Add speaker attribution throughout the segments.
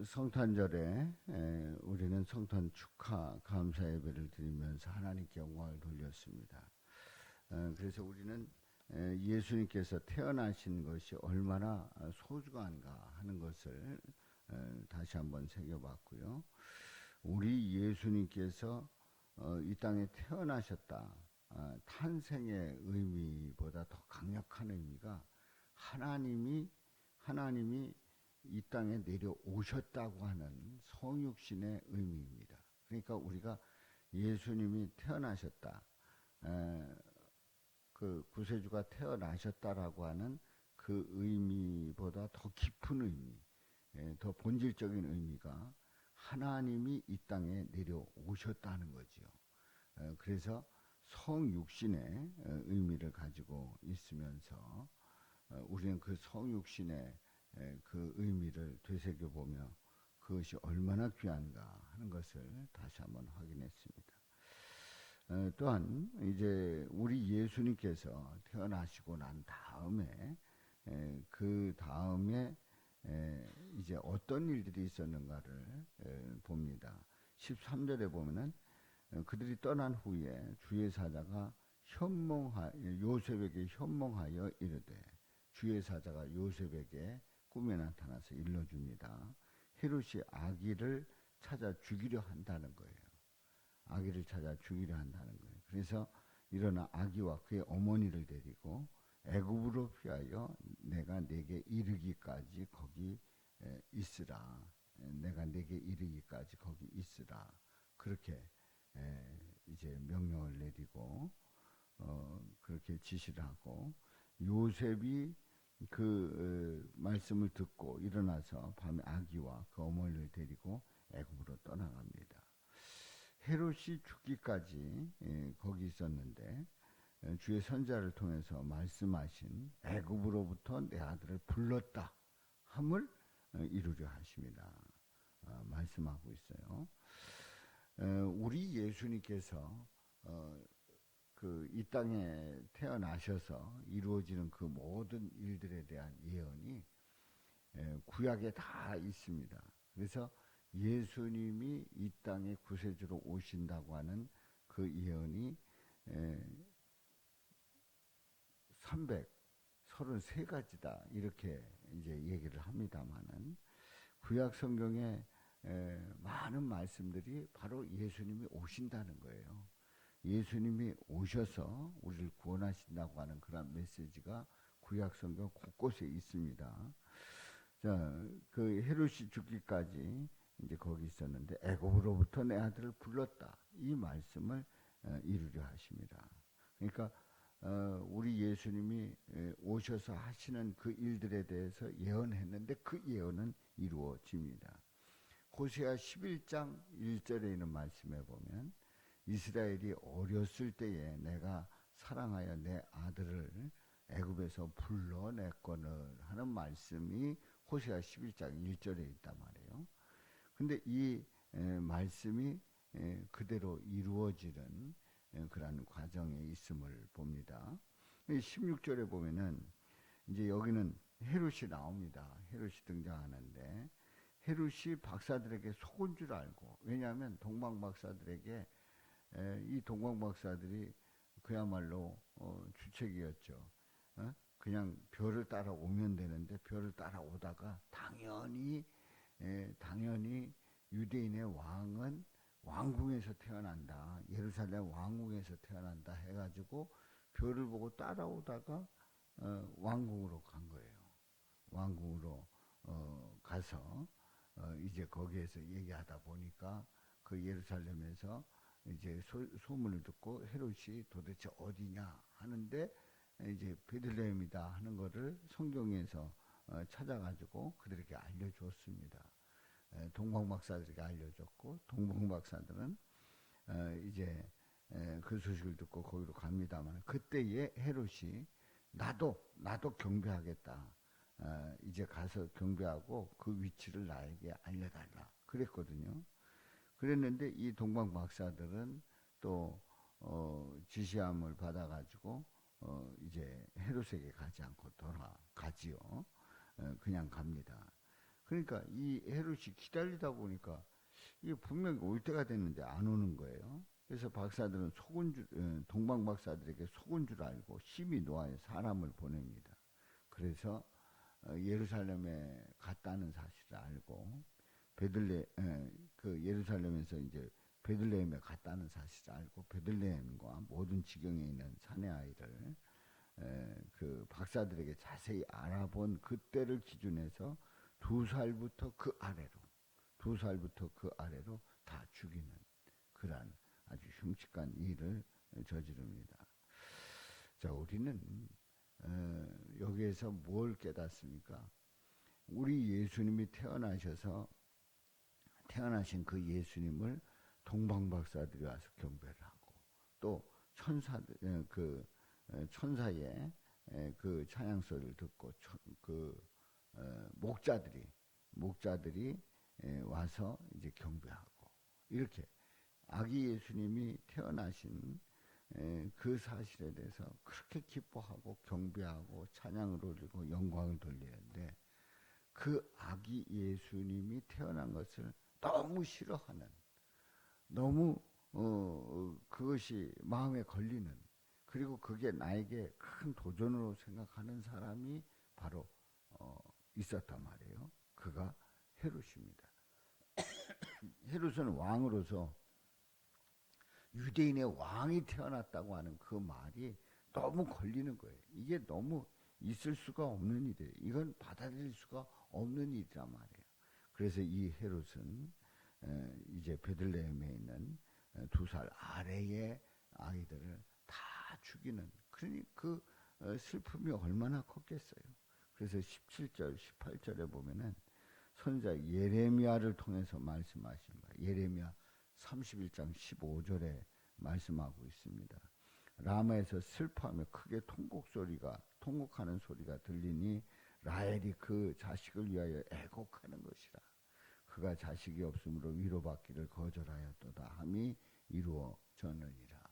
Speaker 1: 성탄절에 우리는 성탄 축하 감사 예배를 드리면서 하나님께 영광을 돌렸습니다. 그래서 우리는 예수님께서 태어나신 것이 얼마나 소중한가 하는 것을 다시 한번 새겨봤고요. 우리 예수님께서 이 땅에 태어나셨다. 탄생의 의미보다 더 강력한 의미가 하나님이 이 땅에 내려오셨다고 하는 성육신의 의미입니다. 그러니까 우리가 예수님이 태어나셨다, 그 구세주가 태어나셨다라고 하는 그 의미보다 더 깊은 의미, 더 본질적인 의미가 하나님이 이 땅에 내려오셨다는 거지요. 그래서 성육신의 의미를 가지고 있으면서 우리는 그 성육신의 그 의미를 되새겨보며 그것이 얼마나 귀한가 하는 것을 다시 한번 확인했습니다. 또한 이제 우리 예수님께서 태어나시고 난 다음에 그 다음에 이제 어떤 일들이 있었는가를 봅니다. 13절에 보면은 그들이 떠난 후에 주의 사자가 요셉에게 현몽하여 이르되, 주의 사자가 요셉에게 꿈에 나타나서 일러줍니다. 헤롯이 아기를 찾아 죽이려 한다는 거예요. 아기를 찾아 죽이려 한다는 거예요. 그래서 일어나 아기와 그의 어머니를 데리고 애굽으로 피하여 내가 내게 이르기까지 거기 있으라. 내가 내게 이르기까지 거기 있으라. 그렇게 이제 명령을 내리고 그렇게 지시를 하고, 요셉이 그 말씀을 듣고 일어나서 밤에 아기와 그 어머니를 데리고 애굽으로 떠나갑니다. 헤롯이 죽기까지 거기 있었는데 주의 선자를 통해서 말씀하신 애굽으로부터 내 아들을 불렀다 함을 이루려 하십니다. 말씀하고 있어요. 우리 예수님께서 이 땅에 태어나셔서 이루어지는 그 모든 일들에 대한 예언이 구약에 다 있습니다. 그래서 예수님이 이 땅에 구세주로 오신다고 하는 그 예언이 333가지다 이렇게 이제 얘기를 합니다만은, 구약 성경에 많은 말씀들이 바로 예수님이 오신다는 거예요. 예수님이 오셔서 우리를 구원하신다고 하는 그런 메시지가 구약 성경 곳곳에 있습니다. 자, 그 헤롯이 죽기까지 이제 거기 있었는데 애굽으로부터 내 아들을 불렀다. 이 말씀을 이루려 하십니다. 그러니까 우리 예수님이 오셔서 하시는 그 일들에 대해서 예언했는데 그 예언은 이루어집니다. 호세아 11장 1절에 있는 말씀에 보면, 이스라엘이 어렸을 때에 내가 사랑하여 내 아들을 애굽에서 불러냈거늘 하는 말씀이 호세아 11장 1절에 있단 말이에요. 근데 이 말씀이 그대로 이루어지는 그런 과정에 있음을 봅니다. 16절에 보면은 이제 여기는 헤롯이 나옵니다. 헤롯이 등장하는데, 헤롯이 박사들에게 속은 줄 알고, 왜냐하면 동방박사들에게 이 동방박사들이 그야말로 주책이었죠. 그냥 별을 따라오면 되는데 별을 따라오다가 당연히 유대인의 왕은 왕궁에서 태어난다, 예루살렘 왕궁에서 태어난다 해가지고 별을 보고 따라오다가 왕궁으로 간 거예요. 왕궁으로 가서 이제 거기에서 얘기하다 보니까 그 예루살렘에서 이제 소문을 듣고 헤롯이 도대체 어디냐 하는데 이제 베들레헴이다 하는 거를 성경에서 찾아가지고 그들에게 알려줬습니다. 동방박사들에게 알려줬고, 동방박사들은 이제 그 소식을 듣고 거기로 갑니다만, 그때에 헤롯이 나도 경배하겠다. 이제 가서 경배하고 그 위치를 나에게 알려달라 그랬거든요. 그랬는데 이 동방 박사들은 또 지시함을 받아가지고 이제 헤롯에게 가지 않고 돌아가지요. 그냥 갑니다. 그러니까 이 헤롯이 기다리다 보니까 이게 분명히 올 때가 됐는데 안 오는 거예요. 그래서 박사들은 동방 박사들에게 속은 줄 알고 심히 노하여 사람을 보냅니다. 그래서 예루살렘에 갔다는 사실을 알고 그 예루살렘에서 이제 베들레헴에 갔다는 사실을 알고 베들레헴과 모든 지경에 있는 사내 아이를 그 박사들에게 자세히 알아본 그때를 기준해서 2살부터 그 아래로 2살부터 그 아래로 다 죽이는 그러한 아주 흉측한 일을 저지릅니다. 자, 우리는 여기에서 뭘 깨닫습니까? 우리 예수님이 태어나신 그 예수님을 동방박사들이 와서 경배를 하고 또 천사의 그 찬양 소리를 듣고 목자들이 와서 이제 경배하고 이렇게 아기 예수님이 태어나신 그 사실에 대해서 그렇게 기뻐하고 경배하고 찬양을 올리고 영광을 돌리는데 그 아기 예수님이 태어난 것을 너무 싫어하는 너무 그것이 마음에 걸리는 그리고 그게 나에게 큰 도전으로 생각하는 사람이 바로 있었단 말이에요. 그가 헤롯입니다. 헤롯은 왕으로서 유대인의 왕이 태어났다고 하는 그 말이 너무 걸리는 거예요. 이게 너무 있을 수가 없는 일이에요. 이건 받아들일 수가 없는 일이란 말이에요. 그래서 이 헤롯은 이제 베들레헴에 있는 2살 아래의 아이들을 다 죽이는 그러니 그 슬픔이 얼마나 컸겠어요. 그래서 17절, 18절에 보면은 선지자 예레미야를 통해서 말씀하신 거예요. 예레미야 31장 15절에 말씀하고 있습니다. 라마에서 슬퍼하며 크게 통곡하는 소리가 들리니 라헬이 그 자식을 위하여 애곡하는 것이라. 그가 자식이 없으므로 위로받기를 거절하였도다 함이 이루어졌느니라.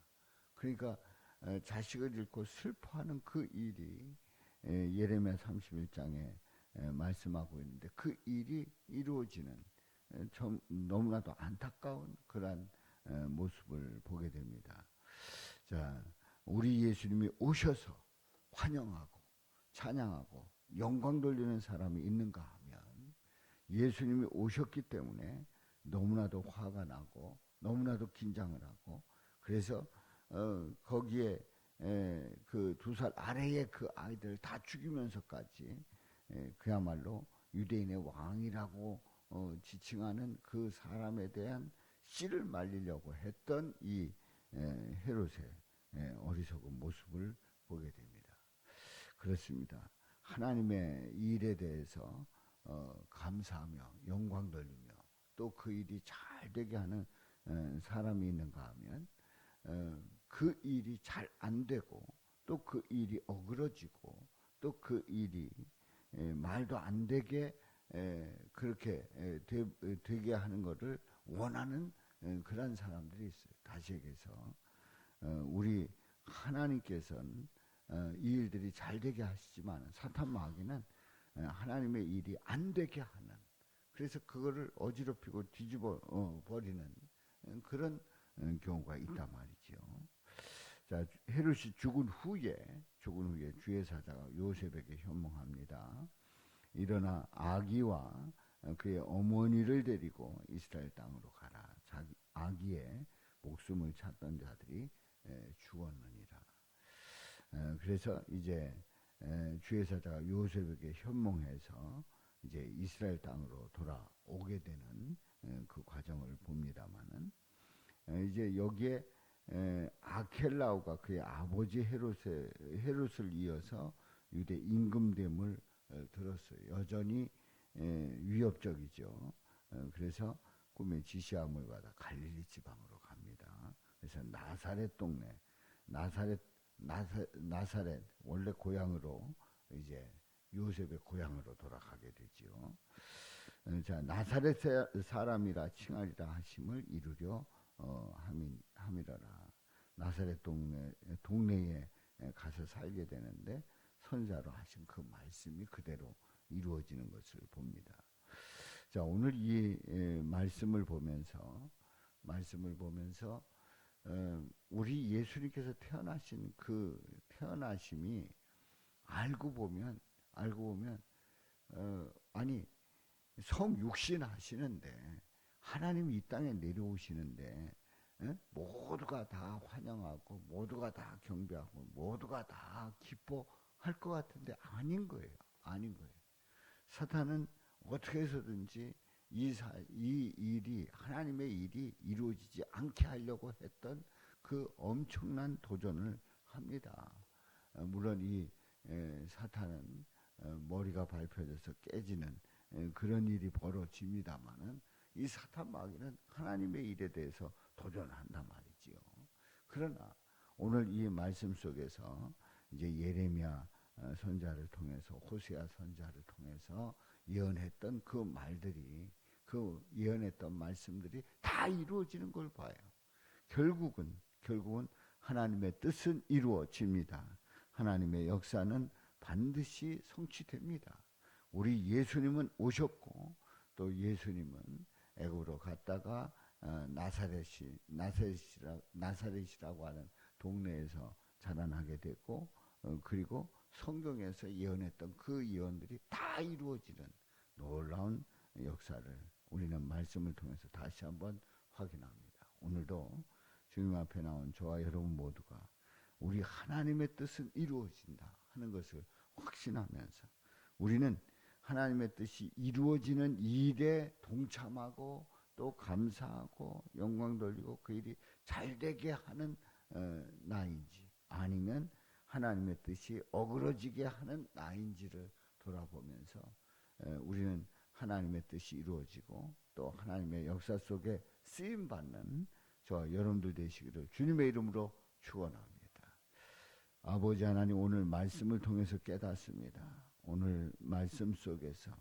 Speaker 1: 그러니까 자식을 잃고 슬퍼하는 그 일이 예레미야 31장에 말씀하고 있는데 그 일이 이루어지는 너무나도 안타까운 그러한 모습을 보게 됩니다. 자, 우리 예수님이 오셔서 환영하고 찬양하고 영광 돌리는 사람이 있는가 하면 예수님이 오셨기 때문에 너무나도 화가 나고 너무나도 긴장을 하고 그래서 거기에 그 2살 아래의 그 아이들 다 죽이면서까지 그야말로 유대인의 왕이라고 지칭하는 그 사람에 대한 씨를 말리려고 했던 이 헤롯의 어리석은 모습을 보게 됩니다. 그렇습니다. 하나님의 일에 대해서 감사하며 영광 돌리며 또 그 일이 잘 되게 하는 사람이 있는가 하면 그 일이 잘 안 되고 또 그 일이 어그러지고 또 그 일이 말도 안 되게 그렇게 되게 하는 것을 원하는 그런 사람들이 있어요. 다시 얘기해서 우리 하나님께서는 이 일들이 잘 되게 하시지만 사탄 마귀는 하나님의 일이 안 되게 하는 그래서 그거를 어지럽히고 뒤집어 버리는 그런 경우가 있단 말이죠. 자, 헤롯이 죽은 후에 주의 사자가 요셉에게 현몽합니다. 일어나 아기와 그의 어머니를 데리고 이스라엘 땅으로 가라. 아기의 목숨을 찾던 자들이 죽었느니라. 그래서 이제 주의 사자가 요셉에게 현몽해서 이제 이스라엘 땅으로 돌아오게 되는 그 과정을 봅니다만은 이제 여기에 아켈라오가 그의 아버지 헤롯을 이어서 유대 임금됨을 들었어요. 여전히 위협적이죠. 그래서 꿈에 지시함을 받아 갈릴리 지방으로 갑니다. 그래서 나사렛 원래 고향으로 이제 요셉의 고향으로 돌아가게 되죠. 자, 나사렛 사람이라 칭하리라 하심을 이루려 함이라라. 나사렛 동네에 가서 살게 되는데 선자로 하신 그 말씀이 그대로 이루어지는 것을 봅니다. 자, 오늘 이 말씀을 보면서 우리 예수님께서 태어나신 그 태어나심이 알고 보면 아니 성육신 하시는데 하나님이 이 땅에 내려오시는데 모두가 다 환영하고 모두가 다 경배하고 모두가 다 기뻐할 것 같은데 아닌 거예요. 아닌 거예요. 사탄은 어떻게 해서든지 이 일이 하나님의 일이 이루어지지 않게 하려고 했던 그 엄청난 도전을 합니다. 물론 이 사탄은 머리가 밟혀져서 깨지는 그런 일이 벌어집니다만은 이 사탄 마귀는 하나님의 일에 대해서 도전한단 말이지요. 그러나 오늘 이 말씀 속에서 이제 예레미야 선자를 통해서 호세아 선자를 통해서 예언했던 그 말들이 그 예언했던 말씀들이 다 이루어지는 걸 봐요. 결국은 하나님의 뜻은 이루어집니다. 하나님의 역사는 반드시 성취됩니다. 우리 예수님은 오셨고 또 예수님은 애굽으로 갔다가 나사렛이라고 하는 동네에서 자라나게 됐고 그리고 성경에서 예언했던 그 예언들이 다 이루어지는 놀라운 역사를 우리는 말씀을 통해서 다시 한번 확인합니다. 오늘도 주님 앞에 나온 저와 여러분 모두가 우리 하나님의 뜻은 이루어진다 하는 것을 확신하면서 우리는 하나님의 뜻이 이루어지는 일에 동참하고 또 감사하고 영광 돌리고 그 일이 잘되게 하는 나인지 아니면 하나님의 뜻이 어그러지게 하는 나인지를 돌아보면서 우리는 하나님의 뜻이 이루어지고 또 하나님의 역사 속에 쓰임받는 저와 여러분들 되시기를 주님의 이름으로 축원합니다. 아버지 하나님 오늘 말씀을 통해서 깨닫습니다. 오늘 말씀 속에서